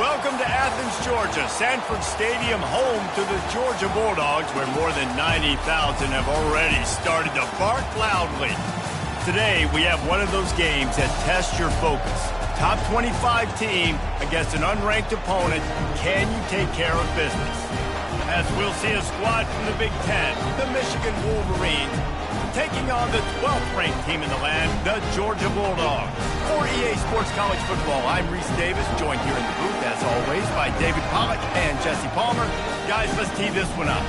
Welcome to Athens, Georgia, Sanford Stadium, home to the Georgia Bulldogs, where more than 90,000 have already started to bark loudly. Today, we have one of those games that tests your focus. Top 25 team against an unranked opponent. Can you take care of business? As we'll see a squad from the Big Ten, the Michigan Wolverines, taking on the 12th-ranked team in the land, the Georgia Bulldogs. For EA Sports College Football, I'm Reese Davis, joined here in the booth, as always, by David Pollack and Jesse Palmer. Guys, let's tee this one up.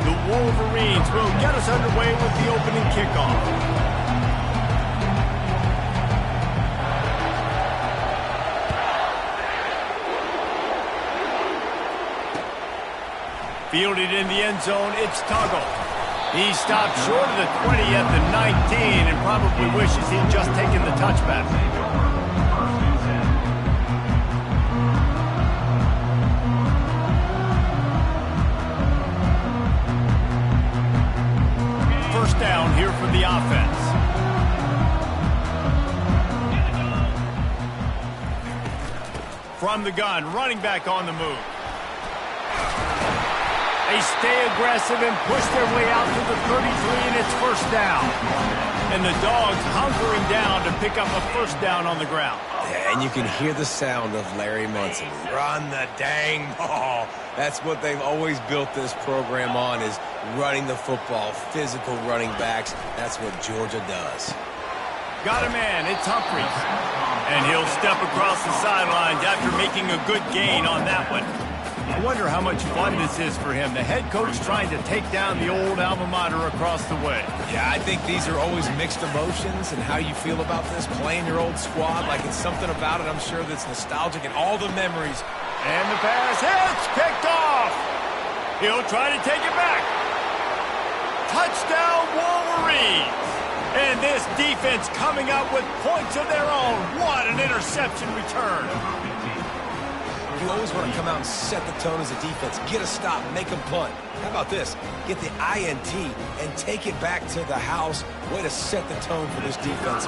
The Wolverines will get us underway with the opening kickoff. Fielded in the end zone, it's Tuggle. He stopped short of the 20 at the 19 and probably wishes he'd just taken the touchback. First down here for the offense. From the gun, running back on the move. They stay aggressive and push their way out to the 33, and it's first down. And the Dogs hunkering down to pick up a first down on the ground. Yeah, and you can hear the sound of Larry Munson. Run the dang ball. That's what they've always built this program on, is running the football, physical running backs. That's what Georgia does. Got a man, it's Humphries. And he'll step across the sidelines after making a good gain on that one. I wonder how much fun this is for him. The head coach trying to take down the old alma mater across the way. Yeah, I think these are always mixed emotions, and how you feel about this, playing your old squad, like it's something about it, I'm sure, that's nostalgic, and all the memories. And the pass hits, picked off. He'll try to take it back. Touchdown, Wolverines. And this defense coming up with points of their own. What an interception return. You always want to come out and set the tone as a defense. Get a stop, make them punt. How about this? Get the INT and take it back to the house. Way to set the tone for this defense.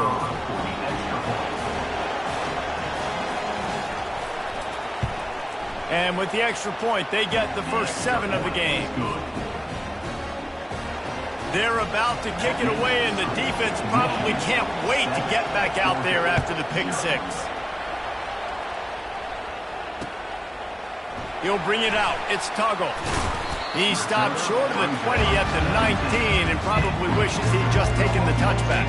And with the extra point, they get the first 7 of the game. They're about to kick it away, and the defense probably can't wait to get back out there after the pick 6. He'll bring it out. It's Tuggle. He stopped short of the 20 at the 19 and probably wishes he'd just taken the touchback.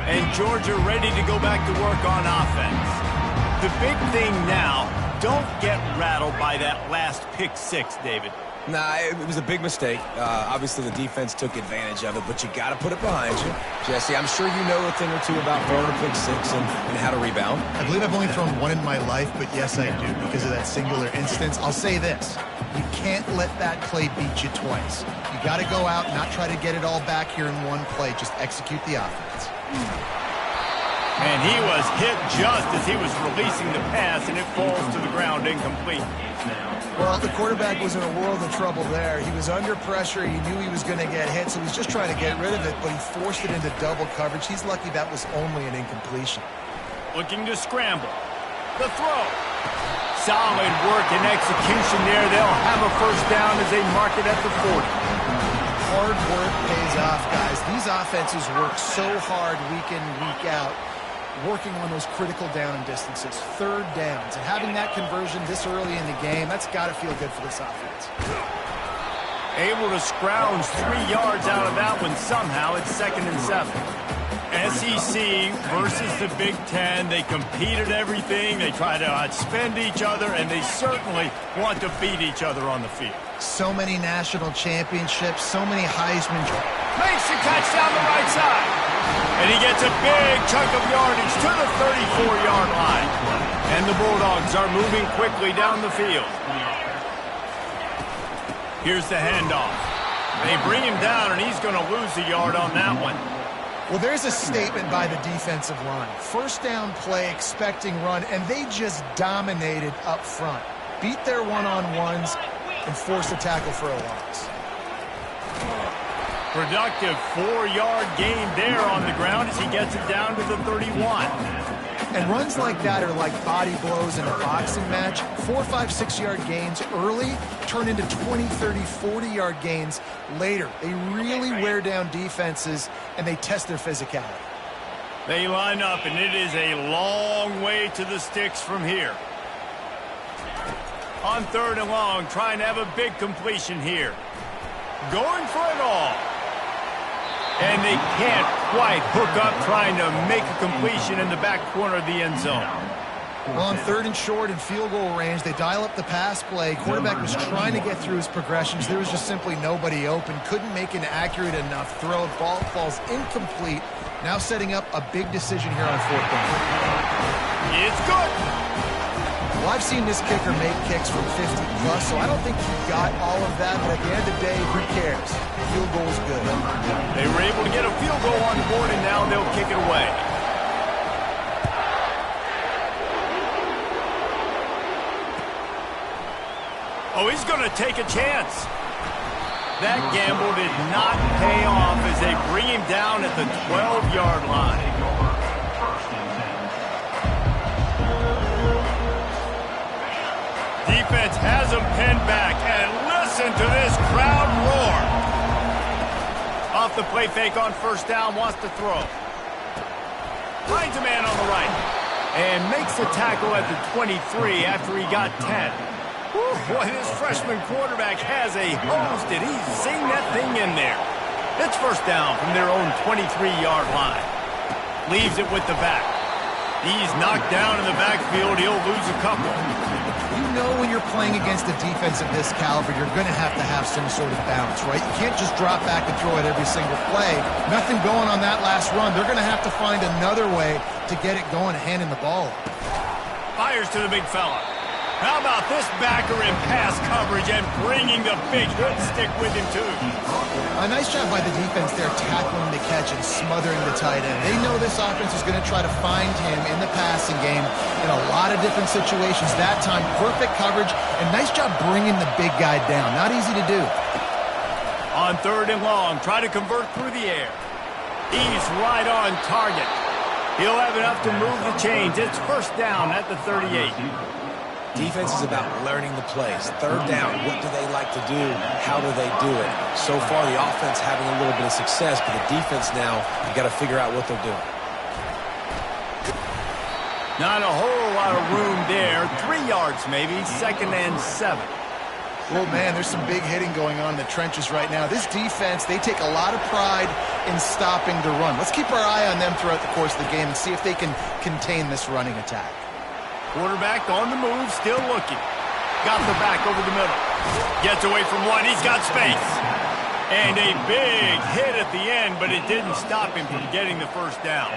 And Georgia ready to go back to work on offense. The big thing now, don't get rattled by that last pick 6, David. Nah, it was a big mistake. Obviously, the defense took advantage of it, but you got to put it behind you. Jesse, I'm sure you know a thing or two about throwing a pick 6 and how to rebound. I believe I've only thrown one in my life, but yes, I do, because of that singular instance. I'll say this. You can't let that play beat you twice. You got to go out and not try to get it all back here in one play. Just execute the offense. And he was hit just as he was releasing the pass, and it falls to the ground incomplete. Well, the quarterback was in a world of trouble there. He was under pressure. He knew he was going to get hit, so he was just trying to get rid of it, but he forced it into double coverage. He's lucky that was only an incompletion. Looking to scramble. The throw. Solid work and execution there. They'll have a first down as they mark it at the 40. Hard work pays off, guys. These offenses work so hard week in, week out, working on those critical down and distances, third downs, and having that conversion this early in the game, that's got to feel good for this offense. Able to scrounge 3 yards out of that one somehow. It's 2nd and 7. SEC versus the Big Ten. They compete at everything. They try to outspend each other, and they certainly want to beat each other on the field. So many national championships, so many Heisman. Makes the catch down the right side. And he gets a big chunk of yardage to the 34-yard line. And the Bulldogs are moving quickly down the field. Here's the handoff. They bring him down, and he's going to lose a yard on that one. Well, there's a statement by the defensive line. First down play, expecting run, and they just dominated up front. Beat their one-on-ones and forced a tackle for a loss. Productive 4-yard gain there on the ground as he gets it down to the 31. And runs like that are like body blows in a boxing match. 4, 5, 6-yard gains early turn into 20, 30, 40-yard gains later. They really wear down defenses, and they test their physicality. They line up, and it is a long way to the sticks from here. On 3rd and long, trying to have a big completion here. Going for it all. And they can't quite hook up trying to make a completion in the back corner of the end zone. Well, on 3rd and short and field goal range, they dial up the pass play. Quarterback was trying to get through his progressions. There was just simply nobody open. Couldn't make an accurate enough throw. Ball falls incomplete. Now setting up a big decision here on 4th down. It's good. Well, I've seen this kicker make kicks from 50 plus, so I don't think he got all of that, but at the end of the day, who cares? Field goal's good. They were able to get a field goal on the board, and now they'll kick it away. Oh, he's going to take a chance. That gamble did not pay off as they bring him down at the 12-yard line. Defense has him pinned back, and listen to this crowd roar. Off the play fake on 1st down, wants to throw. Finds a man on the right, and makes the tackle at the 23 after he got 10. Whew, boy, this freshman quarterback has a hose. Did he zing that thing in there? It's 1st down from their own 23-yard line. Leaves it with the back. He's knocked down in the backfield. He'll lose a couple. You know when you're playing against a defense of this caliber, you're going to have some sort of balance, right? You can't just drop back and throw it every single play. Nothing going on that last run. They're going to have to find another way to get it going, handing the ball. Fires to the big fella. How about this backer in pass coverage and bringing the big hit stick with him, too? A nice job by the defense there tackling the catch and smothering the tight end. They know this offense is going to try to find him in the passing game in a lot of different situations. That time, perfect coverage, and nice job bringing the big guy down. Not easy to do. On 3rd and long, try to convert through the air. He's right on target. He'll have enough to move the chains. It's 1st down at the 38. Defense is about learning the plays. 3rd down, what do they like to do? How do they do it? So far, the offense having a little bit of success, but the defense now, you got to figure out what they're doing. Not a whole lot of room there. 3 yards maybe, 2nd and 7. Well, man, there's some big hitting going on in the trenches right now. This defense, they take a lot of pride in stopping the run. Let's keep our eye on them throughout the course of the game and see if they can contain this running attack. Quarterback on the move, still looking. Got the back over the middle. Gets away from one. He's got space. And a big hit at the end, but it didn't stop him from getting the 1st down.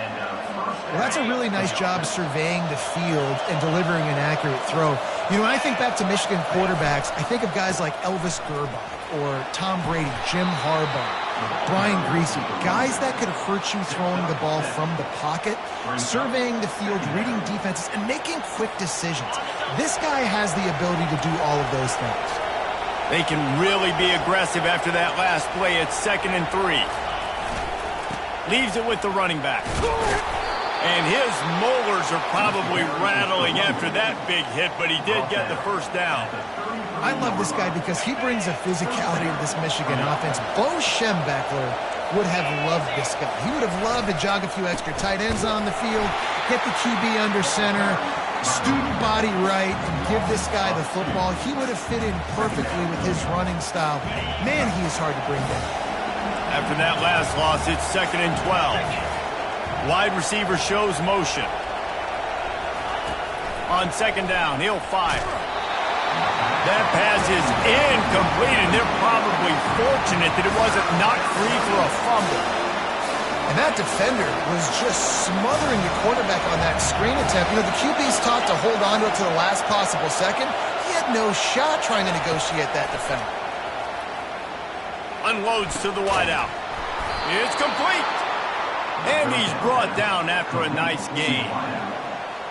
Well, that's a really nice job surveying the field and delivering an accurate throw. You know, when I think back to Michigan quarterbacks, I think of guys like Elvis Grbac or Tom Brady, Jim Harbaugh, Brian Griese, guys that could hurt you throwing the ball from the pocket, surveying the field, reading defenses, and making quick decisions. This guy has the ability to do all of those things. They can really be aggressive after that last play. It's 2nd and 3. Leaves it with the running back. And his molars are probably rattling after that big hit, but he did get the 1st down. I love this guy because he brings a physicality to this Michigan offense. Bo Schembechler would have loved this guy. He would have loved to jog a few extra tight ends on the field, get the QB under center, student body right, and give this guy the football. He would have fit in perfectly with his running style. Man, he is hard to bring down. After that last loss, it's 2nd and 12. Wide receiver shows motion. On 2nd down, he'll fire. That pass is incomplete, and they're probably fortunate that it wasn't knocked free for a fumble. And that defender was just smothering the quarterback on that screen attempt. You know, the QB's taught to hold on to it to the last possible second. He had no shot trying to negotiate that defender. Unloads to the wideout. It's complete. And he's brought down after a nice gain.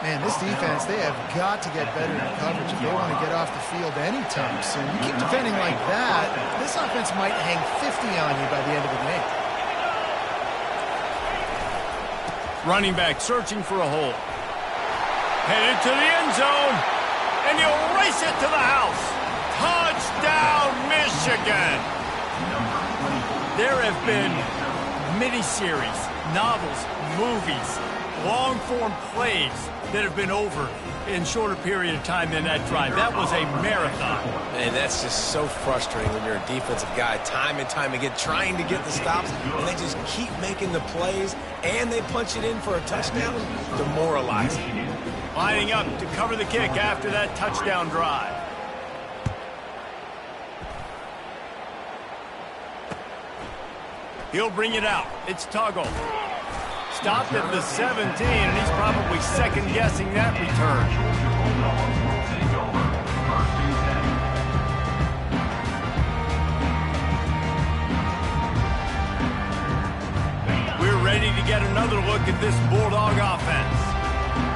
Man, this defense, they have got to get better in coverage if they want to get off the field anytime soon. You keep defending like that, this offense might hang 50 on you by the end of the game. Running back searching for a hole. Headed to the end zone. And he'll race it to the house. Touchdown, Michigan! There have been miniseries, novels, movies, long-form plays that have been over in shorter period of time than that drive. That was a marathon. And that's just so frustrating when you're a defensive guy, time and time again, trying to get the stops, and they just keep making the plays, and they punch it in for a touchdown. Demoralizing. Lining up to cover the kick after that touchdown drive. He'll bring it out. It's Tuggle. Stopped at the 17, and he's probably second-guessing that return. We're ready to get another look at this Bulldog offense.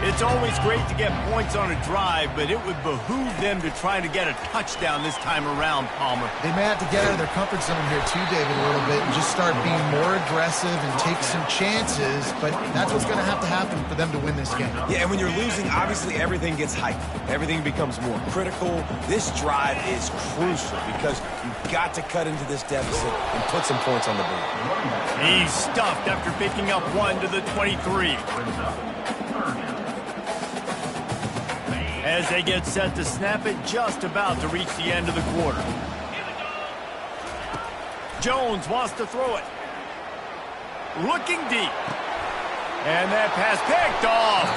It's always great to get points on a drive, but it would behoove them to try to get a touchdown this time around, Palmer. They may have to get out of their comfort zone here too, David, a little bit and just start being more aggressive and take some chances, but that's what's going to happen for them to win this game. Yeah, and when you're losing, obviously everything gets hyped. Everything becomes more critical. This drive is crucial because you've got to cut into this deficit and put some points on the board. He's stuffed after picking up one to the 23. As they get set to snap it, just about to reach the end of the quarter. Jones wants to throw it. Looking deep. And that pass picked off.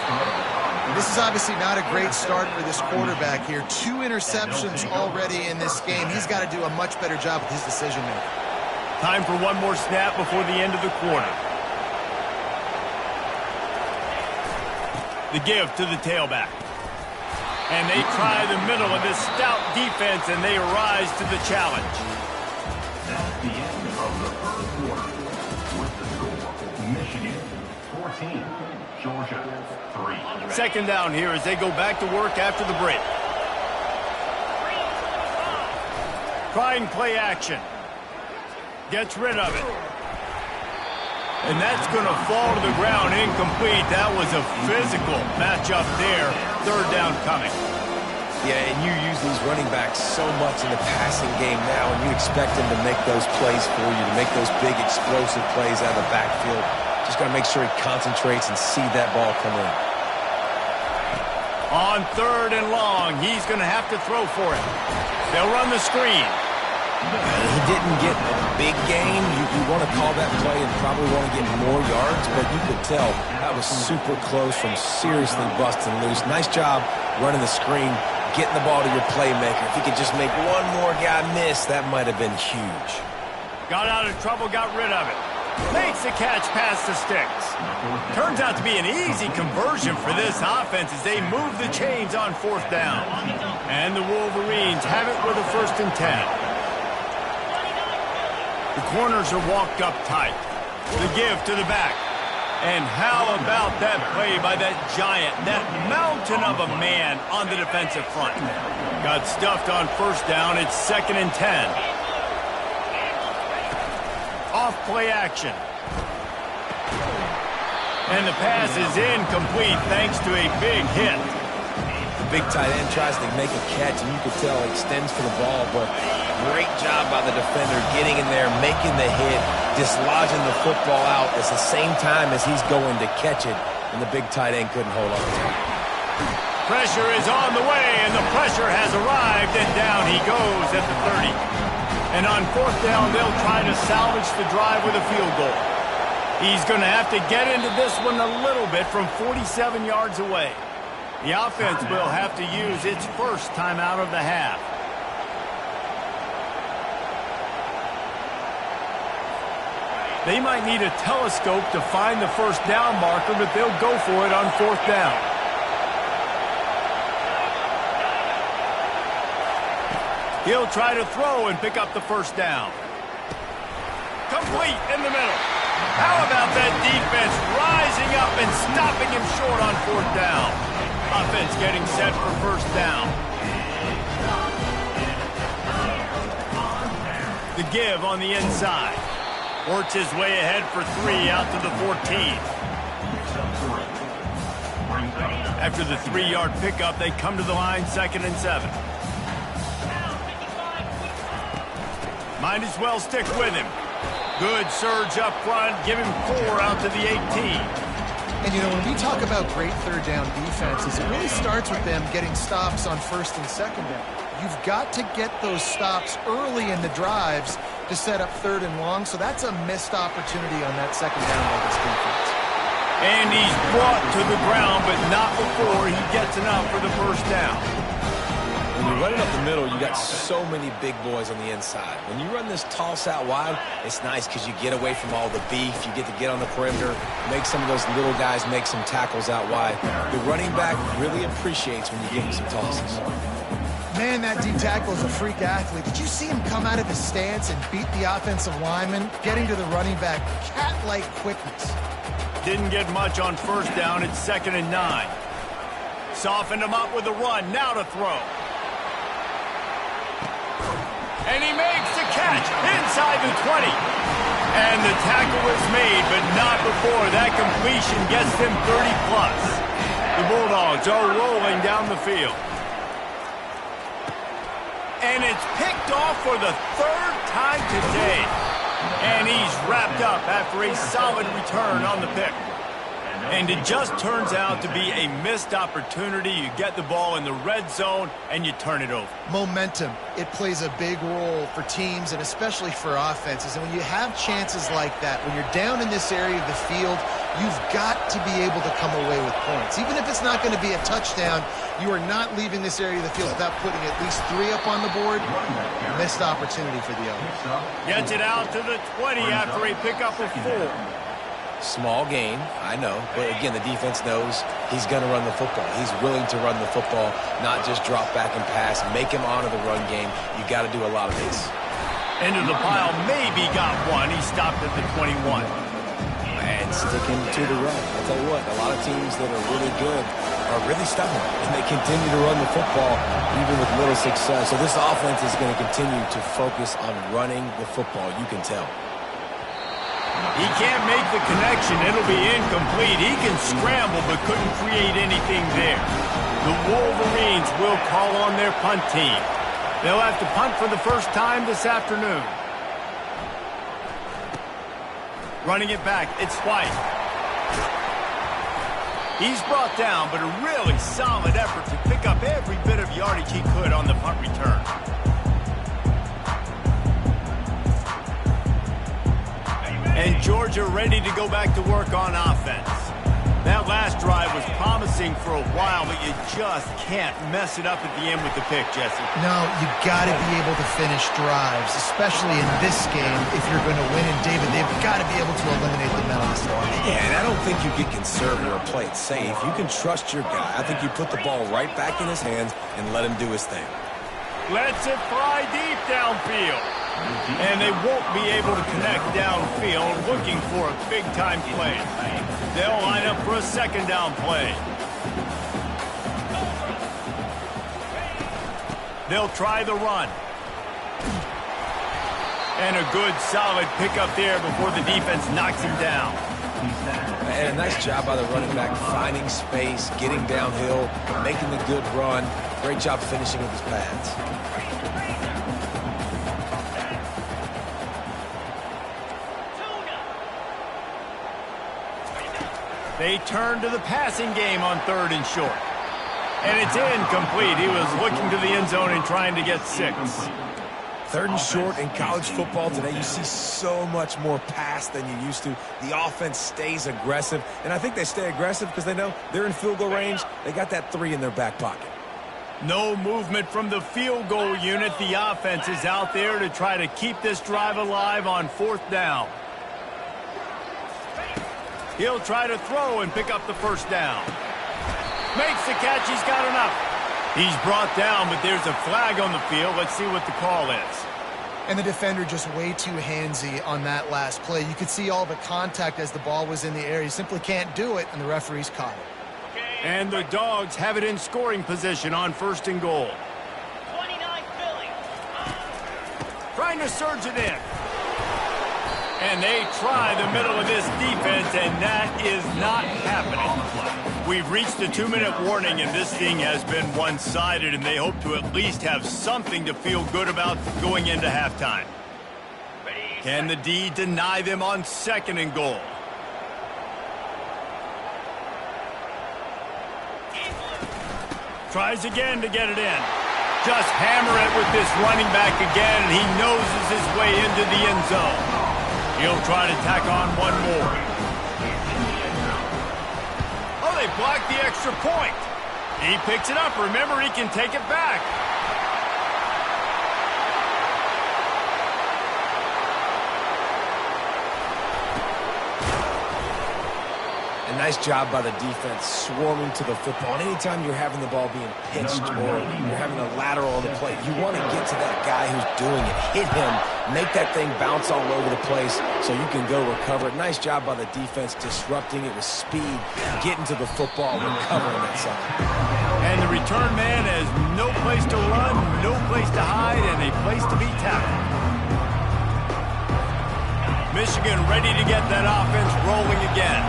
This is obviously not a great start for this quarterback here. 2 interceptions already in this game. He's got to do a much better job with his decision-making. Time for one more snap before the end of the quarter. The give to the tailback. And they try the middle of this stout defense, and they rise to the challenge. That's the end of the first quarter. With the score, Michigan 14, Georgia 3. Second down here as they go back to work after the break. Trying play action. Gets rid of it. And that's going to fall to the ground incomplete. That was a physical matchup there. Third down coming. Yeah, and you use these running backs so much in the passing game now, and you expect them to make those plays for you, to make those big explosive plays out of the backfield. Just got to make sure he concentrates and see that ball come in. On third and long, he's going to have to throw for it. They'll run the screen. He didn't get a big gain. You want to call that play and probably want to get more yards, but you could tell that was super close from seriously busting loose. Nice job running the screen, getting the ball to your playmaker. If he could just make one more guy miss, that might have been huge. Got out of trouble, got rid of it. Makes the catch past the sticks. Turns out to be an easy conversion for this offense as they move the chains on fourth down. And the Wolverines have it with a 1st and 10. The corners are walked up tight. The give to the back. And how about that play by that giant, that mountain of a man on the defensive front? Got stuffed on first down. It's 2nd and 10. Off play action. And the pass is incomplete thanks to a big hit. The big tight end tries to make a catch, and you could tell he extends for the ball, but great job by the defender getting in there, making the hit, dislodging the football out at the same time as he's going to catch it, and the big tight end couldn't hold on to it. Pressure is on the way, and the pressure has arrived, and down he goes at the 30. And on fourth down, they'll try to salvage the drive with a field goal. He's going to have to get into this one a little bit from 47 yards away. The offense will have to use its first timeout of the half. They might need a telescope to find the first down marker, but they'll go for it on fourth down. He'll try to throw and pick up the first down. Complete in the middle. How about that defense rising up and stopping him short on 4th down? Offense getting set for 1st down. The give on the inside. Works his way ahead for 3 out to the 14. After the 3-yard pickup, they come to the line 2nd and 7. Might as well stick with him. Good surge up front. Give him 4 out to the 18. And, you know, when we talk about great 3rd down defenses, it really starts with them getting stops on 1st and 2nd down. You've got to get those stops early in the drives to set up 3rd and long, so that's a missed opportunity on that 2nd down by this defense. And he's brought to the ground, but not before he gets enough for the 1st down. When you're running up the middle, you got so many big boys on the inside. When you run this toss out wide, it's nice because you get away from all the beef. You get to get on the perimeter, make some of those little guys make some tackles out wide. The running back really appreciates when you give him some tosses. Man, that D tackle is a freak athlete. Did you see him come out of his stance and beat the offensive lineman, getting to the running back? Cat-like quickness. Didn't get much on 1st down. It's 2nd and 9. Softened him up with a run. Now to throw. And he makes the catch inside the 20. And the tackle is made, but not before that completion gets them 30-plus. The Bulldogs are rolling down the field. And it's picked off for the 3rd time today. And he's wrapped up after a solid return on the pick. And it just turns out to be a missed opportunity. You get the ball in the red zone, and you turn it over. Momentum. It plays a big role for teams and especially for offenses. And when you have chances like that, when you're down in this area of the field, you've got to be able to come away with points. Even if it's not going to be a touchdown, you are not leaving this area of the field without putting at least 3 up on the board. Missed opportunity for the others. Gets it out to the 20 after a pickup of 4. Small gain, I know, but again, the defense knows he's going to run the football. He's willing to run the football, not just drop back and pass, make him honor the run game. You got to do a lot of this. Into the pile, maybe got 1. He stopped at the 21. And sticking to the run. I'll tell you what, a lot of teams that are really good are really stubborn, and they continue to run the football even with little success. So this offense is going to continue to focus on running the football. You can tell. He can't make the connection. It'll be incomplete. He can scramble but couldn't create anything there. The Wolverines will call on their punt team. They'll have to punt for the first time this afternoon. Running it back, it's White. He's brought down, but a really solid effort to pick up every bit of yardage he could on the punt return. And Georgia ready to go back to work on offense. That last drive was promising for a while, but you just can't mess it up at the end with the pick, Jesse. No, you got to be able to finish drives, especially in this game if you're going to win. And David, they've got to be able to eliminate the mental mistakes. Yeah, and I don't think you get conservative or play it safe. You can trust your guy. I think you put the ball right back in his hands and let him do his thing. Lets it fly deep downfield. And they won't be able to connect downfield, looking for a big-time play. They'll line up for a 2nd down play. They'll try the run. And a good, solid pickup there before the defense knocks him down. And a nice job by the running back, finding space, getting downhill, making the good run. Great job finishing with his pads. They turn to the passing game on 3rd and short. And it's incomplete. He was looking to the end zone and trying to get 6. 3rd and short in college football today, you see so much more pass than you used to. The offense stays aggressive, and I think they stay aggressive because they know they're in field goal range. They got that 3 in their back pocket. No movement from the field goal unit. The offense is out there to try to keep this drive alive on 4th down. He'll try to throw and pick up the 1st down. Makes the catch. He's got enough. He's brought down, but there's a flag on the field. Let's see what the call is. And the defender just way too handsy on that last play. You could see all the contact as the ball was in the air. You simply can't do it, and the referee's caught it. And the Dogs have it in scoring position on 1st and goal. 29 Philly. Trying to surge it in. And they try the middle of this defense, and that is not happening. We've reached the 2-minute warning, and this thing has been one-sided, and they hope to at least have something to feel good about going into halftime. Can the D deny them on 2nd and goal? Tries again to get it in. Just hammer it with this running back again, and he noses his way into the end zone. He'll try to tack on one more. Oh, they blocked the extra point. He picks it up. Remember, he can take it back. A nice job by the defense swarming to the football. And anytime you're having the ball being pitched or you're having a lateral on the play, you want to get to that guy who's doing it. Hit him. Make that thing bounce all over the place so you can go recover it. Nice job by the defense disrupting it with speed, getting to the football, recovering that side. And the return man has no place to run, no place to hide, and a place to be tackled. Michigan ready to get that offense rolling again.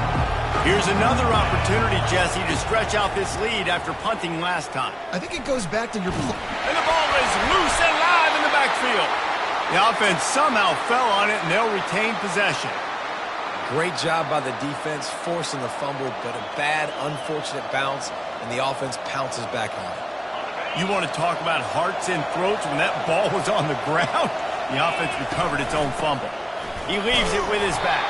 Here's another opportunity, Jesse, to stretch out this lead after punting last time. I think it goes back to your... And the ball is loose and live in the backfield. The offense somehow fell on it, and they'll retain possession. Great job by the defense forcing the fumble, but a bad, unfortunate bounce, and the offense pounces back on it. You want to talk about hearts and throats when that ball was on the ground? The offense recovered its own fumble. He leaves it with his back.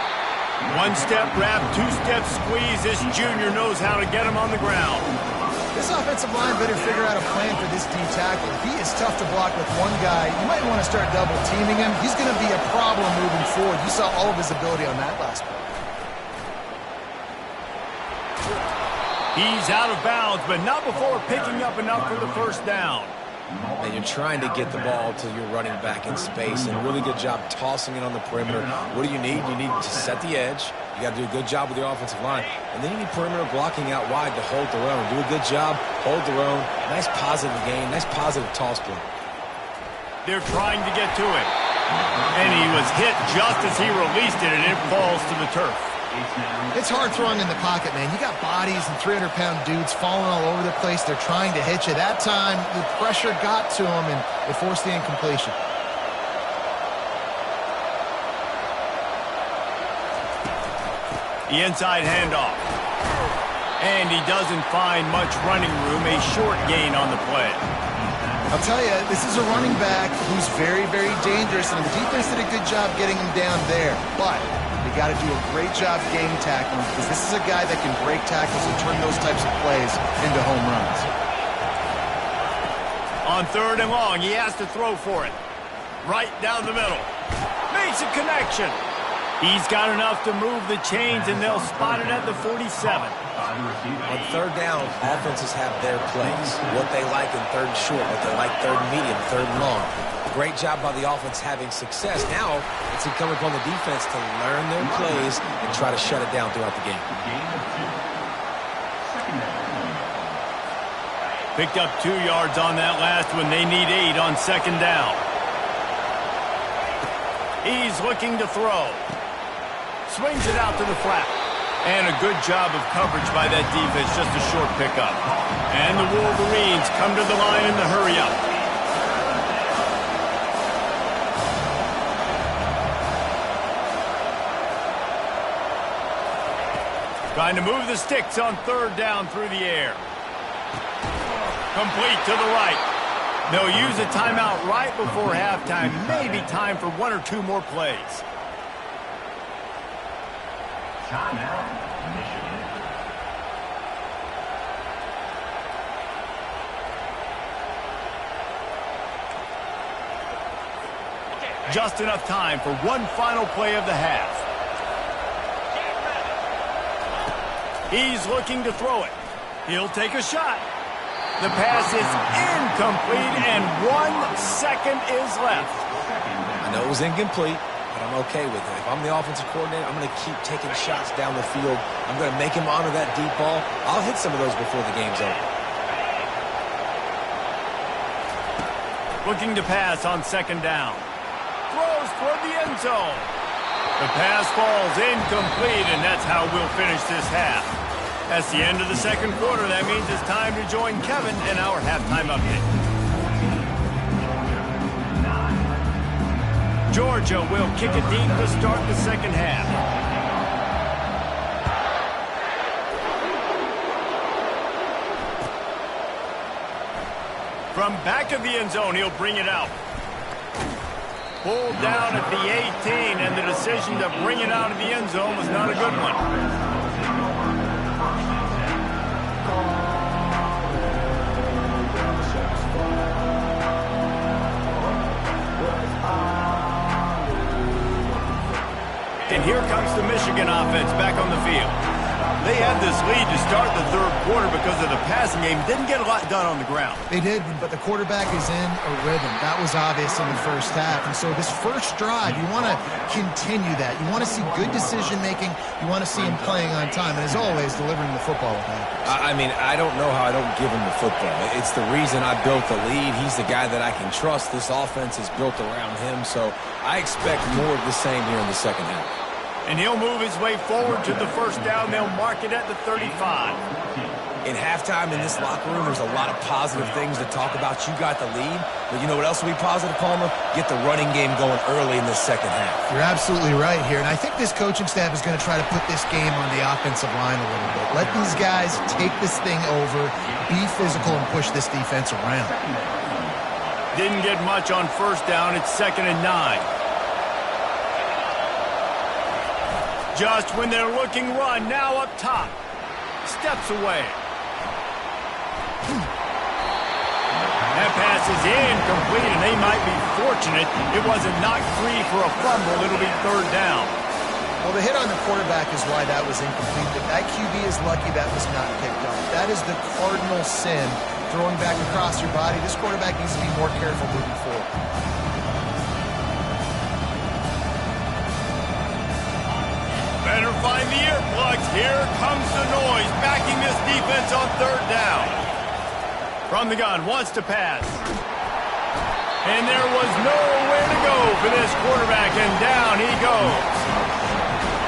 One-step wrap, two-step squeeze. This junior knows how to get him on the ground. This offensive line better figure out a plan for this D tackle. He is tough to block with one guy. You might want to start double-teaming him. He's going to be a problem moving forward. You saw all of his ability on that last play. He's out of bounds, but not before picking up enough for the first down. And you're trying to get the ball to your running back in space, and a really good job tossing it on the perimeter. What do you need? You need to set the edge. You got to do a good job with your offensive line. And then you need perimeter blocking out wide to hold their own. Do a good job, hold their own. Nice positive game, nice positive toss play. They're trying to get to it. And he was hit just as he released it, and it falls to the turf. It's hard throwing in the pocket, man. You got bodies and 300-pound dudes falling all over the place. They're trying to hit you. That time, the pressure got to him, and it forced the incompletion. The inside handoff. And he doesn't find much running room, a short gain on the play. I'll tell you, this is a running back who's very, very dangerous, and the defense did a good job getting him down there. But you got to do a great job game tackling, because this is a guy that can break tackles and turn those types of plays into home runs. On 3rd and long, he has to throw for it. Right down the middle. Makes a connection. He's got enough to move the chains, and they'll spot it at the 47. On 3rd down, offenses have their plays. What they like in 3rd and short, what they like 3rd and medium, 3rd and long. Great job by the offense having success. Now, it's incumbent upon the defense to learn their plays and try to shut it down throughout the game. Picked up 2 yards on that last one. They need 8 on 2nd down. He's looking to throw. Swings it out to the flat. And a good job of coverage by that defense, just a short pickup. And the Wolverines come to the line in the hurry-up. Trying to move the sticks on 3rd down through the air. Complete to the right. They'll use a timeout right before halftime. Maybe time for 1 or 2 more plays. Timeout, Michigan. Just enough time for one final play of the half. He's looking to throw it. He'll take a shot. The pass is incomplete, and 1 second is left. know it was incomplete, but I'm okay with it. If I'm the offensive coordinator, I'm going to keep taking shots down the field. I'm going to make him honor that deep ball. I'll hit some of those before the game's over. Looking to pass on second down. Throws toward the end zone. The pass falls incomplete, and that's how we'll finish this half. That's the end of the second quarter. That means it's time to join Kevin in our halftime update. Georgia will kick it deep to start the second half. From back of the end zone, he'll bring it out. Pulled down at the 18, and the decision to bring it out of the end zone was not a good one. And here comes the Michigan offense back on the field. They had this lead to start the third quarter because of the passing game. Didn't get a lot done on the ground. They did, but the quarterback is in a rhythm. That was obvious in the first half. And so this first drive, you want to continue that. You want to see good decision-making. You want to see him playing on time. And as always, delivering the football with accuracy. I mean, I don't know how I don't give him the football. It's the reason I built the lead. He's the guy that I can trust. This offense is built around him. So I expect more of the same here in the second half. And he'll move his way forward to the first down. They'll mark it at the 35. In halftime in this locker room, there's a lot of positive things to talk about. You got the lead, but you know what else will be positive, Palmer? Get the running game going early in the second half. You're absolutely right here, and I think this coaching staff is going to try to put this game on the offensive line a little bit. Let these guys take this thing over, be physical, and push this defense around. Didn't get much on first down. It's 2nd and 9. Just when they're looking run, now up top. Steps away. That pass is incomplete, and they might be fortunate it wasn't knocked free for a fumble. It'll be third down. Well, the hit on the quarterback is why that was incomplete, but that QB is lucky that was not picked up. That is the cardinal sin, throwing back across your body. This quarterback needs to be more careful moving forward. Better find the earplugs. Here comes the noise, backing this defense on third down. From the gun, wants to pass. And there was nowhere to go for this quarterback, and down he goes.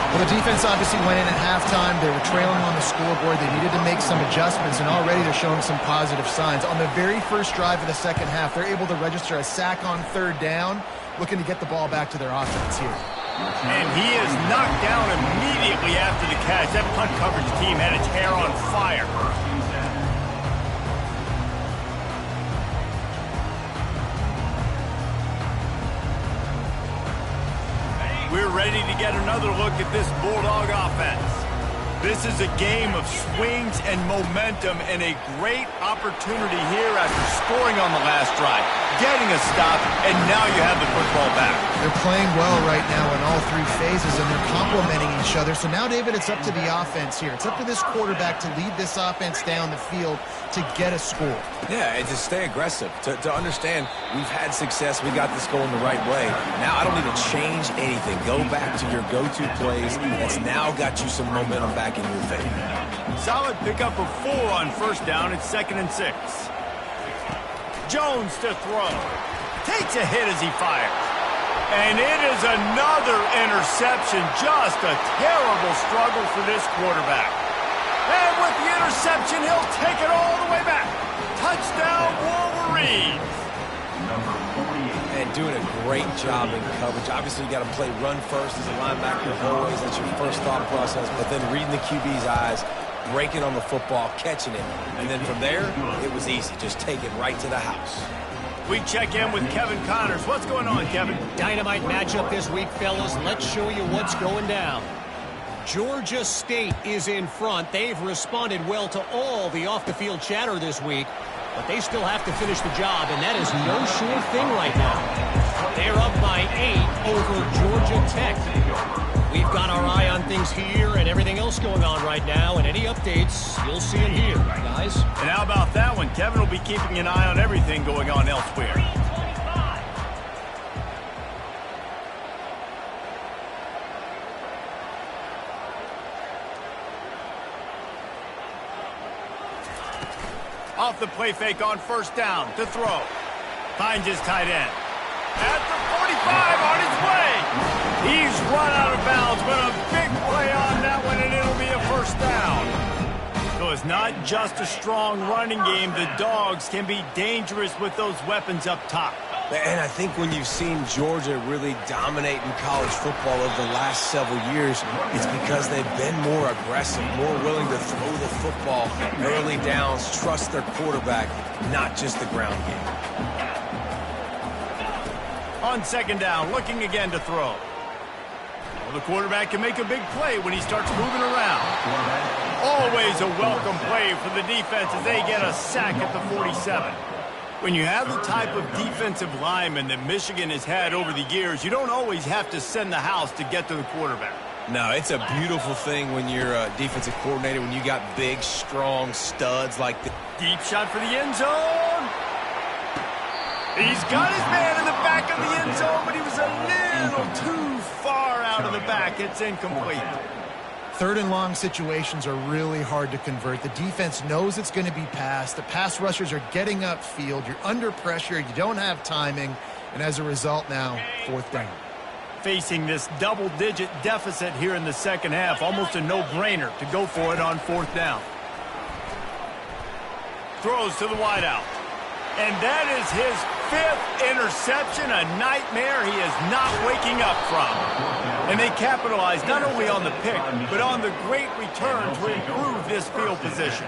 Well, the defense obviously went in at halftime. They were trailing on the scoreboard. They needed to make some adjustments, and already they're showing some positive signs. On the very first drive of the second half, they're able to register a sack on third down, looking to get the ball back to their offense here. And he is knocked down immediately after the catch. That punt coverage team had its hair on fire. We're ready to get another look at this Bulldog offense. This is a game of swings and momentum, and a great opportunity here after scoring on the last drive, getting a stop, and now you have the football back. They're playing well right now in all three phases, and they're complementing each other. So now, David, it's up to the offense here. It's up to this quarterback to lead this offense down the field to get a score. Yeah, and to stay aggressive, to understand we've had success, we got this going the right way. Now I don't need to change anything. Go back to your go-to plays. That's now got you some momentum back in your favor. Solid pickup of 4 on first down. It's 2nd and 6. Jones to throw. Takes a hit as he fires. And it is another interception. Just a terrible struggle for this quarterback. And with the interception, he'll take it all the way back. Touchdown, Wolverines. And doing a great job in coverage. Obviously, you got to play run first as a linebacker always. That's your first thought process. But then reading the QB's eyes, breaking on the football, catching it. And then from there, it was easy. Just take it right to the house. We check in with Kevin Connors. What's going on, Kevin? Dynamite matchup this week, fellas. Let's show you what's going down. Georgia State is in front. They've responded well to all the off-the-field chatter this week, but they still have to finish the job, and that is no sure thing right now. They're up by 8 over Georgia Tech. We've got our eye on things here and everything else going on right now, and any updates, you'll see them here, guys. And how about that one? Kevin will be keeping an eye on everything going on elsewhere. Off the play fake on first down to throw. Finds his tight end. At the 45 on his way. He's run out of bounds, but a big play on that one, and it'll be a first down. So it's not just a strong running game. The Dogs can be dangerous with those weapons up top. And I think when you've seen Georgia really dominate in college football over the last several years, it's because they've been more aggressive, more willing to throw the football early downs, trust their quarterback, not just the ground game. On second down, looking again to throw. Well, the quarterback can make a big play when he starts moving around. Always a welcome play for the defense as they get a sack at the 47. When you have the type of defensive lineman that Michigan has had over the years, you don't always have to send the house to get to the quarterback. No, it's a beautiful thing when you're a defensive coordinator, when you got big, strong studs like this. Deep shot for the end zone. He's got his man in the back of the end zone, but he was a little too far out of the back. It's incomplete. Third and long situations are really hard to convert. The defense knows it's going to be passed. The pass rushers are getting upfield. You're under pressure. You don't have timing. And as a result now, fourth down. Facing this double-digit deficit here in the second half, almost a no-brainer to go for it on fourth down. Throws to the wideout. And that is his fifth interception, a nightmare he is not waking up from. And they capitalize not only on the pick, but on the great return to improve this field position.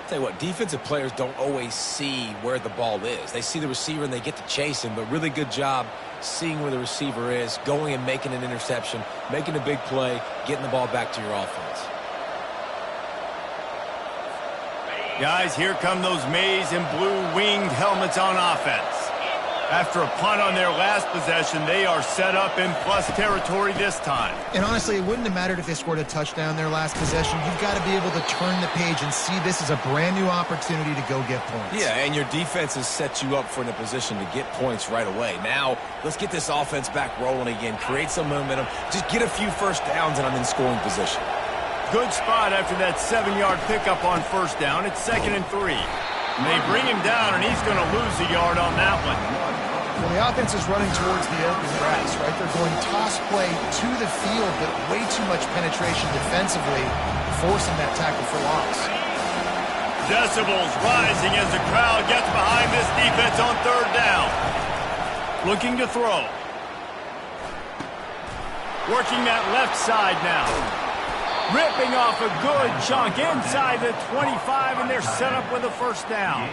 Tell you what, defensive players don't always see where the ball is. They see the receiver and they get to chase him, but really good job seeing where the receiver is, going and making an interception, making a big play, getting the ball back to your offense. Guys, here come those maize and blue winged helmets on offense. After a punt on their last possession, they are set up in plus territory this time. And honestly, it wouldn't have mattered if they scored a touchdown their last possession. You've got to be able to turn the page and see this as a brand new opportunity to go get points. Yeah, and your defense has set you up for the position to get points right away. Now, let's get this offense back rolling again, create some momentum, just get a few first downs, and I'm in scoring position. Good spot after that 7-yard pickup on first down. It's 2nd and 3. They bring him down, and he's going to lose a yard on that one. Well, the offense is running towards the open grass, right? They're going toss play to the field, but way too much penetration defensively, forcing that tackle for loss. Decibels rising as the crowd gets behind this defense on third down. Looking to throw. Working that left side now. Ripping off a good chunk inside the 25, and they're set up with a first down.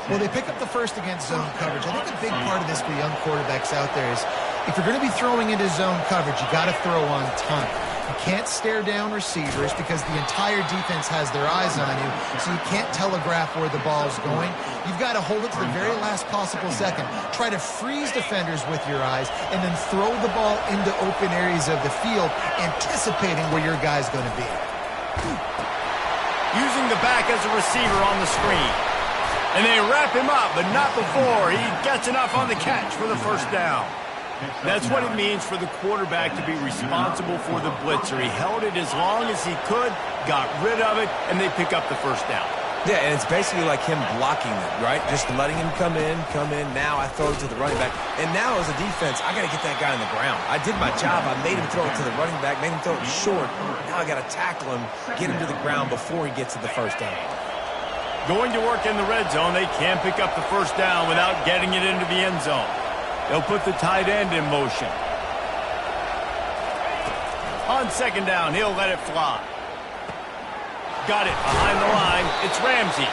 Well, they pick up the first against zone coverage. I think a big part of this for young quarterbacks out there is if you're going to be throwing into zone coverage, you got to throw on time. You can't stare down receivers because the entire defense has their eyes on you, so you can't telegraph where the ball's going. You've got to hold it to the very last possible second. Try to freeze defenders with your eyes, and then throw the ball into open areas of the field, anticipating where your guy's going to be. Using the back as a receiver on the screen. And they wrap him up, but not before he gets enough on the catch for the first down. That's what it means for the quarterback to be responsible for the blitzer. He held it as long as he could, got rid of it, and they pick up the first down. Yeah, and it's basically like him blocking it, right? Just letting him come in. Now I throw it to the running back. And now as a defense, I got to get that guy on the ground. I did my job. I made him throw it to the running back, made him throw it short. Now I got to tackle him, get him to the ground before he gets to the first down. Going to work in the red zone, they can't pick up the first down without getting it into the end zone. They'll put the tight end in motion. On second down, he'll let it fly. Got it behind the line. It's Ramsey.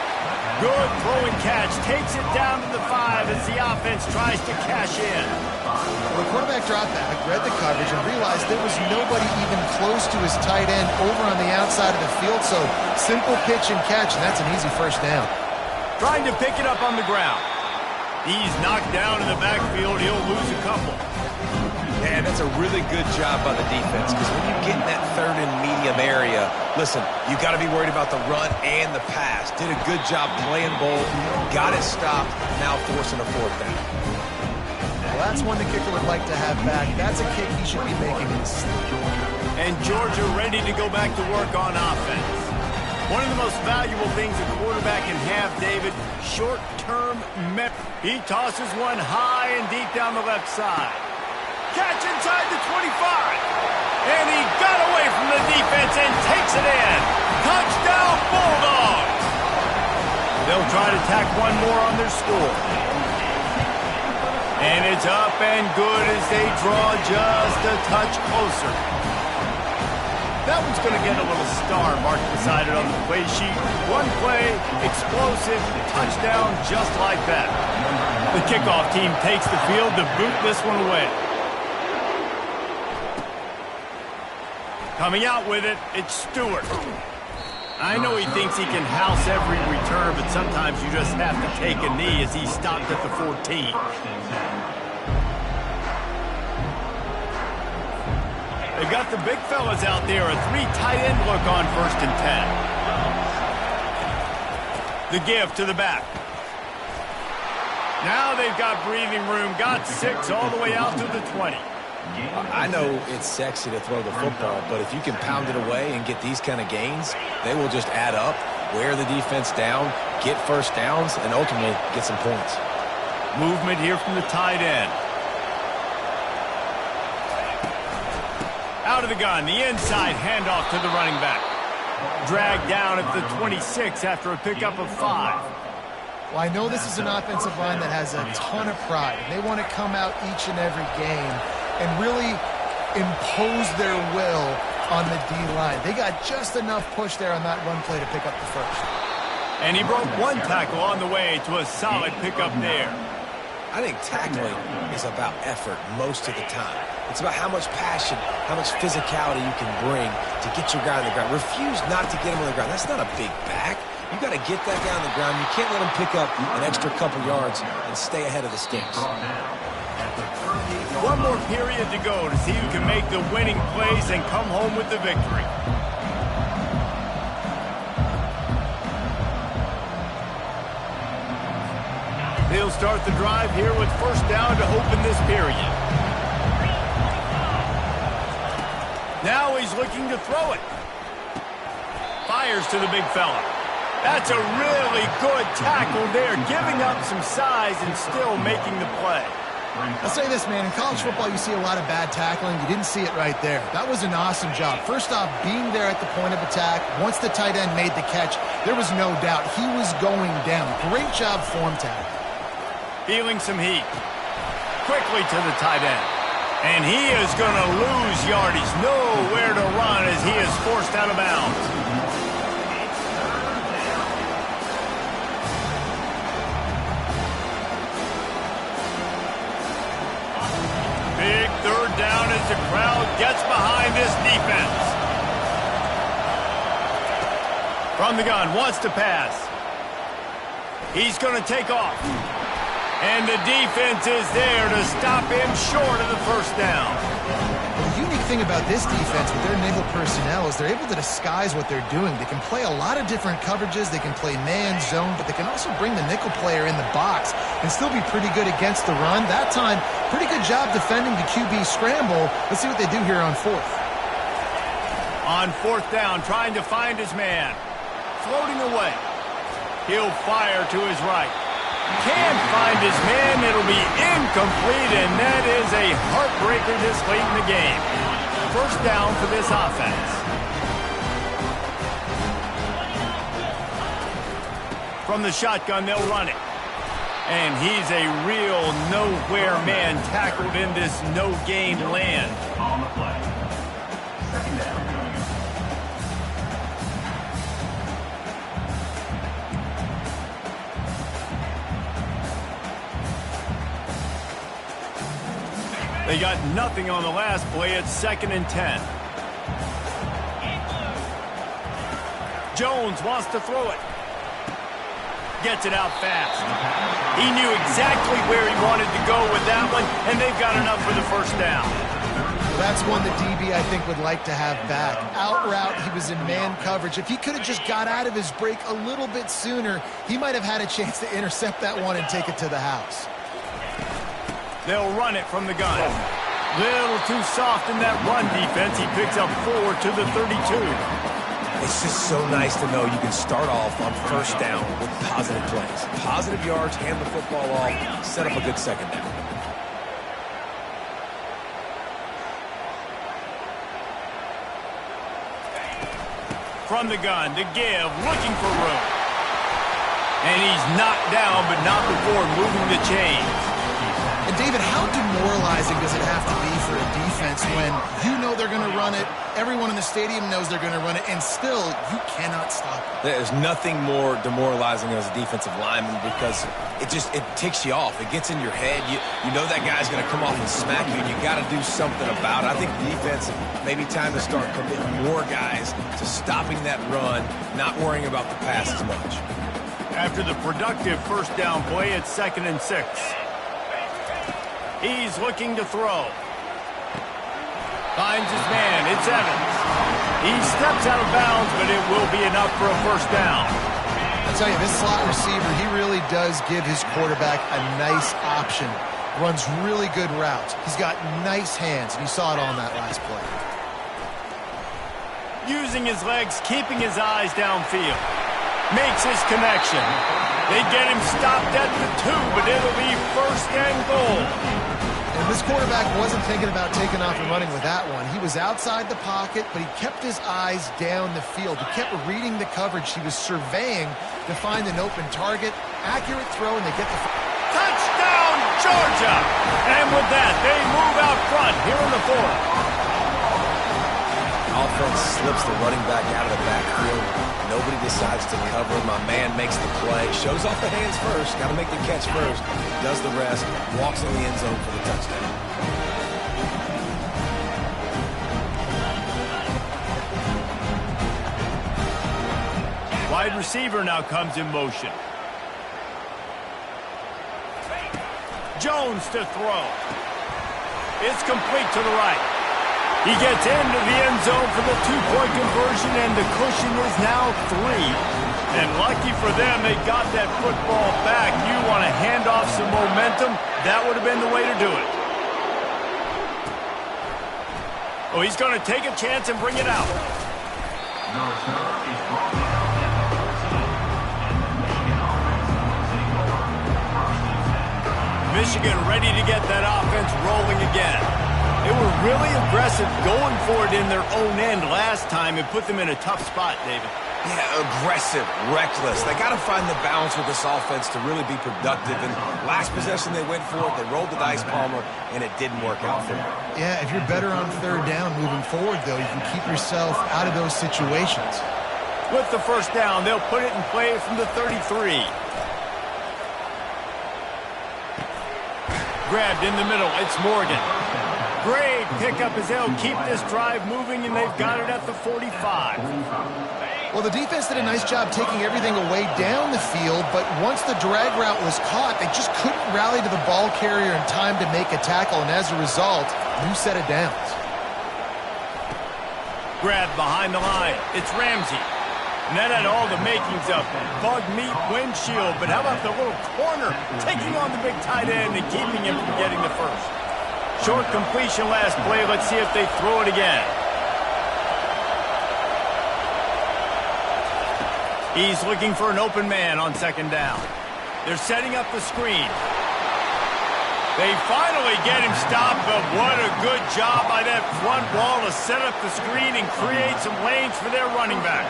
Good throwing catch. Takes it down to the 5 as the offense tries to cash in. Well, the quarterback dropped back, read the coverage, and realized there was nobody even close to his tight end over on the outside of the field. So simple pitch and catch, and that's an easy first down. Trying to pick it up on the ground. He's knocked down in the backfield. He'll lose a couple. And that's a really good job by the defense, because when you get in that third and medium area, listen, you got to be worried about the run and the pass. Did a good job playing both, got it stopped, now forcing a fourth down. Well, that's one the kicker would like to have back. That's a kick he should be making. And Georgia ready to go back to work on offense. One of the most valuable things a quarterback can have, David, short-term memory. He tosses one high and deep down the left side. Catch inside the 25. And he got away from the defense and takes it in. Touchdown, Bulldogs. They'll try to tack one more on their score. And it's up and good as they draw just a touch closer. That one's going to get a little star marked beside it on the play sheet. One play, explosive, touchdown just like that. The kickoff team takes the field to boot this one away. Coming out with it, it's Stewart. I know he thinks he can house every return, but sometimes you just have to take a knee as he stopped at the 14. They've got the big fellas out there, a 3 tight end look on 1st and 10. The give to the back. Now they've got breathing room, got 6 all the way out to the 20. I know it's sexy to throw the football, but if you can pound it away and get these kind of gains, they will just add up, wear the defense down, get first downs, and ultimately get some points. Movement here from the tight end. Out of the gun, the inside handoff to the running back. Dragged down at the 26 after a pickup of 5. Well, I know this is an offensive line that has a ton of pride. They want to come out each and every game and really impose their will on the D-line. They got just enough push there on that run play to pick up the first. And he broke one tackle on the way to a solid pickup there. I think tackling is about effort most of the time. It's about how much passion, how much physicality you can bring to get your guy on the ground. Refuse not to get him on the ground. That's not a big back. You got to get that guy on the ground. You can't let him pick up an extra couple yards and stay ahead of the sticks. One more period to go to see who can make the winning plays and come home with the victory. They'll start the drive here with 1st down to open this period. Now he's looking to throw it. Fires to the big fella. That's a really good tackle there, giving up some size and still making the play. I'll say this, man. In college football, you see a lot of bad tackling. You didn't see it right there. That was an awesome job. First off, being there at the point of attack. Once the tight end made the catch, there was no doubt he was going down. Great job form tackle. Feeling some heat. Quickly to the tight end. And he is going to lose yardage. Nowhere to run as he is forced out of bounds. Big 3rd down as the crowd gets behind this defense. From the gun, wants to pass. He's going to take off. And the defense is there to stop him short of the 1st down. The unique thing about this defense with their nickel personnel is they're able to disguise what they're doing. They can play a lot of different coverages. They can play man, zone, but they can also bring the nickel player in the box and still be pretty good against the run. That time, pretty good job defending the QB scramble. Let's see what they do here on 4th. On 4th down, trying to find his man. Floating away. He'll fire to his right. Can't find his man. It'll be incomplete, and that is a heartbreaker this late in the game. 1st down for this offense. From the shotgun, they'll run it. And he's a real nowhere man tackled in this no-game land. On the play. 2nd down. They got nothing on the last play. It's 2nd and 10. Jones wants to throw it. Gets it out fast. He knew exactly where he wanted to go with that one, and they've got enough for the 1st down. Well, that's one that DB, I think, would like to have back. Out route, he was in man coverage. If he could have just got out of his break a little bit sooner, he might have had a chance to intercept that one and take it to the house. They'll run it from the gun. Little too soft in that run defense. He picks up 4 to the 32. It's just so nice to know you can start off on first down with positive plays. Positive yards, hand the football off, set up a good second down. From the gun to give, looking for room. And he's knocked down, but not before moving the chains. And David, how demoralizing does it have to be for a defense when you know they're going to run it, everyone in the stadium knows they're going to run it, and still you cannot stop it? There's nothing more demoralizing as a defensive lineman because it ticks you off. It gets in your head. You know that guy's going to come off and smack you, and you got to do something about it. I think the defense, maybe time to start committing more guys to stopping that run, not worrying about the pass as much. After the productive first down play, it's 2nd and 6. He's looking to throw. Finds his man. It's Evans. He steps out of bounds, but it will be enough for a first down. I tell you, this slot receiver, he really does give his quarterback a nice option. Runs really good routes. He's got nice hands, and you saw it on that last play. Using his legs, keeping his eyes downfield. Makes his connection. They get him stopped at the 2, but it'll be 1st and goal. And this quarterback wasn't thinking about taking off and running with that one. He was outside the pocket, but he kept his eyes down the field. He kept reading the coverage. He was surveying to find an open target. Accurate throw, and they get the... Touchdown, Georgia! And with that, they move out front here in the 4th. Offense slips the running back out of the backfield. Nobody decides to cover. My man makes the play. Shows off the hands first. Got to make the catch first. Does the rest. Walks in the end zone for the touchdown. Wide receiver now comes in motion. Jones to throw. It's complete to the right. He gets into the end zone for the 2-point conversion, and the cushion is now 3. And lucky for them, they got that football back. You want to hand off some momentum, that would have been the way to do it. Oh, he's going to take a chance and bring it out. Michigan ready to get that offense rolling again. They were really aggressive going for it in their own end last time and put them in a tough spot, David. Yeah, aggressive, reckless. They got to find the balance with this offense to really be productive. And last possession they went for it, they rolled the dice, Palmer, and it didn't work out for them. Yeah, if you're better on 3rd down moving forward, though, you can keep yourself out of those situations. With the first down, they'll put it in play from the 33. Grabbed in the middle, it's Morgan. Great pickup as they'll keep this drive moving, and they've got it at the 45. Well, the defense did a nice job taking everything away down the field, but once the drag route was caught, they just couldn't rally to the ball carrier in time to make a tackle, and as a result, new set of downs. Grabbed behind the line. It's Ramsey. And that had all the makings of bug meat windshield, but how about the little corner taking on the big tight end and keeping him from getting the first? Short completion last play. Let's see if they throw it again. He's looking for an open man on 2nd down. They're setting up the screen. They finally get him stopped, but what a good job by that front wall to set up the screen and create some lanes for their running back.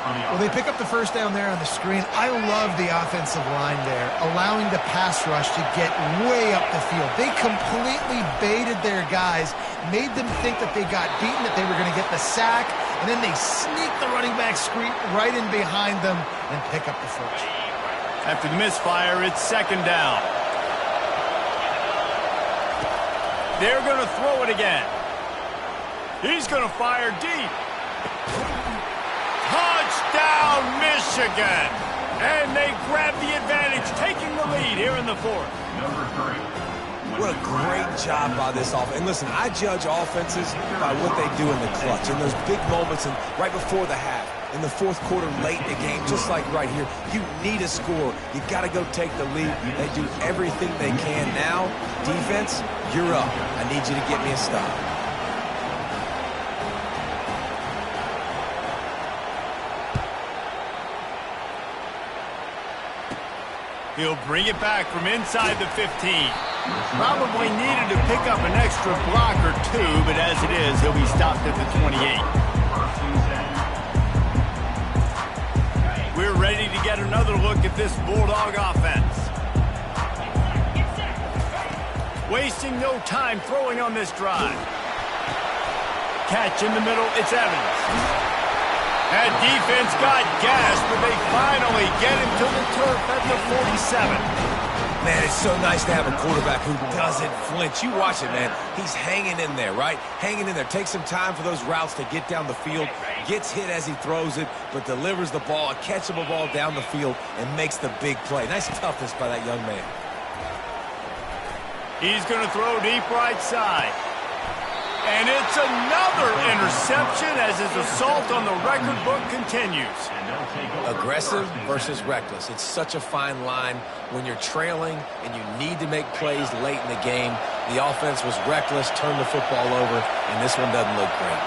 Well, they pick up the first down there on the screen. I love the offensive line there, allowing the pass rush to get way up the field. They completely baited their guys, made them think that they got beaten, that they were going to get the sack, and then they sneak the running back screen right in behind them and pick up the first. After the misfire, it's 2nd down. They're going to throw it again. He's going to fire deep. Touchdown, Michigan! And they grab the advantage, taking the lead here in the 4th. What a great job by this offense. And listen, I judge offenses by what they do in the clutch, in those big moments and right before the half, in the 4th quarter, late in the game, just like right here. You need a score. You got to go take the lead. They do everything they can. Now, defense, you're up. I need you to get me a stop. He'll bring it back from inside the 15. Probably needed to pick up an extra block or two, but as it is, he'll be stopped at the 28. We're ready to get another look at this Bulldog offense. Wasting no time throwing on this drive. Catch in the middle, it's Evans. That defense got gashed, but they finally get him to the turf at the 47. Man, it's so nice to have a quarterback who doesn't flinch. You watch it, man. He's hanging in there, right? Hanging in there. Takes some time for those routes to get down the field. Gets hit as he throws it, but delivers the ball, a catchable ball down the field, and makes the big play. Nice toughness by that young man. He's going to throw deep right side. And it's another interception as his assault on the record book continues. Aggressive versus reckless. It's such a fine line when you're trailing and you need to make plays late in the game. The offense was reckless, turned the football over, and this one doesn't look great.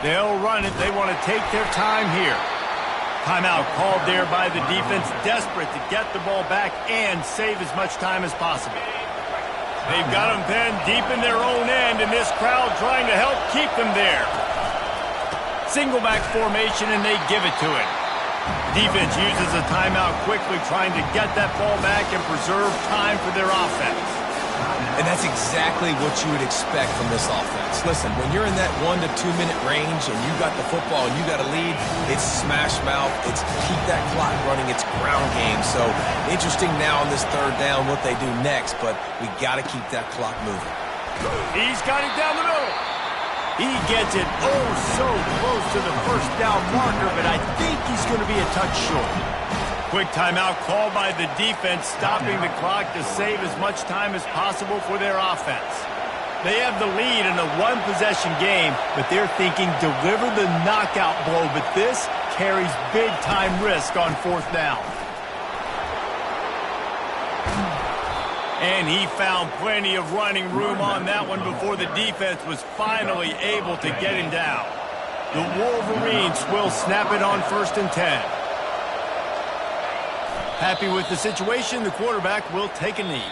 They'll run it. They want to take their time here. Timeout called there by the defense, desperate to get the ball back and save as much time as possible. They've got them pinned deep in their own end, and this crowd trying to help keep them there. Single back formation, and they give it to him. Defense uses a timeout quickly, trying to get that ball back and preserve time for their offense. And that's exactly what you would expect from this offense. Listen, when you're in that 1 to 2 minute range and you got the football and you got a lead, it's smash mouth, it's keep that clock running, it's ground game. So interesting now on this third down what they do next, but we got to keep that clock moving. He's got it down the middle. He gets it oh so close to the first down marker, but I think he's going to be a touch short. Quick timeout called by the defense, stopping the clock to save as much time as possible for their offense. They have the lead in a one-possession game, but they're thinking deliver the knockout blow, but this carries big-time risk on fourth down. And he found plenty of running room on that one before the defense was finally able to get him down. The Wolverines will snap it on 1st and 10. Happy with the situation, the quarterback will take a knee.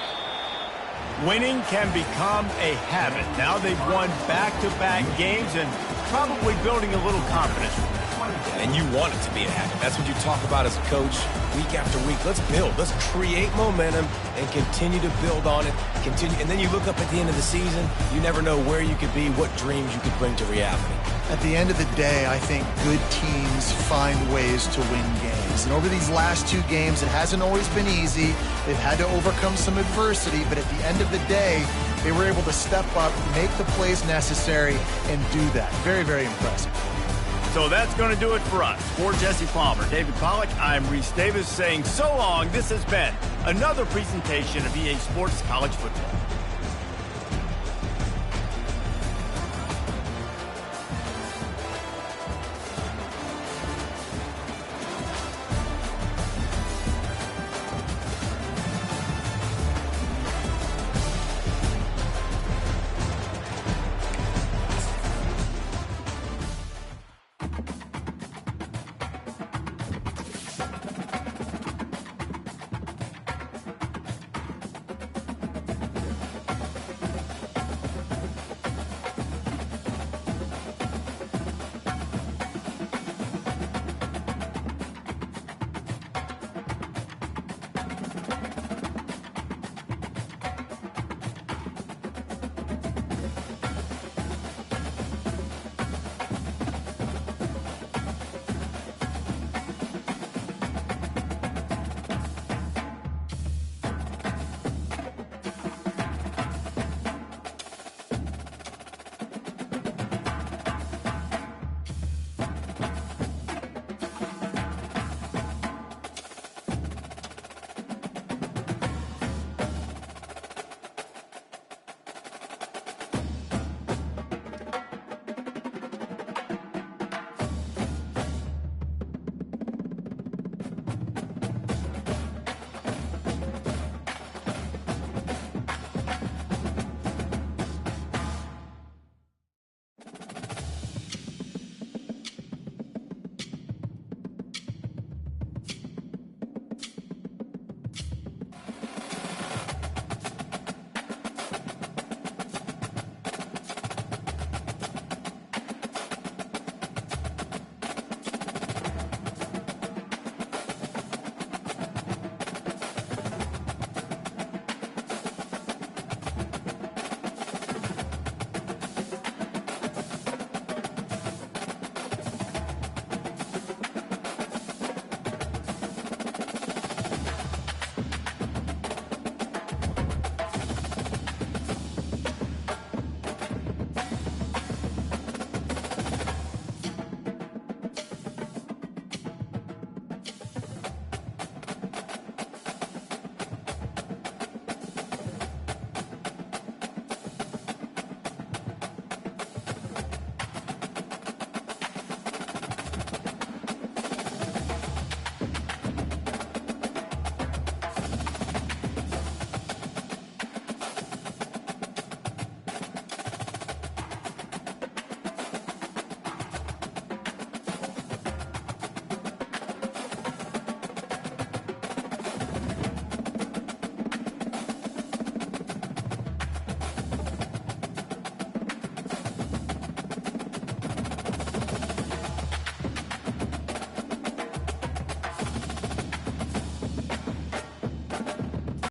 Winning can become a habit. Now they've won back-to-back games and probably building a little confidence from that. And you want it to be a habit. That's what you talk about as a coach week after week. Let's build. Let's create momentum and continue to build on it. And then you look up at the end of the season, you never know where you could be, what dreams you could bring to reality. At the end of the day, I think good teams find ways to win games. And over these last 2 games, it hasn't always been easy. They've had to overcome some adversity, but at the end of the day, they were able to step up, make the plays necessary, and do that. Very, very impressive. So that's going to do it for us. For Jesse Palmer, David Pollack, I'm Reese Davis saying so long. This has been another presentation of EA Sports College Football.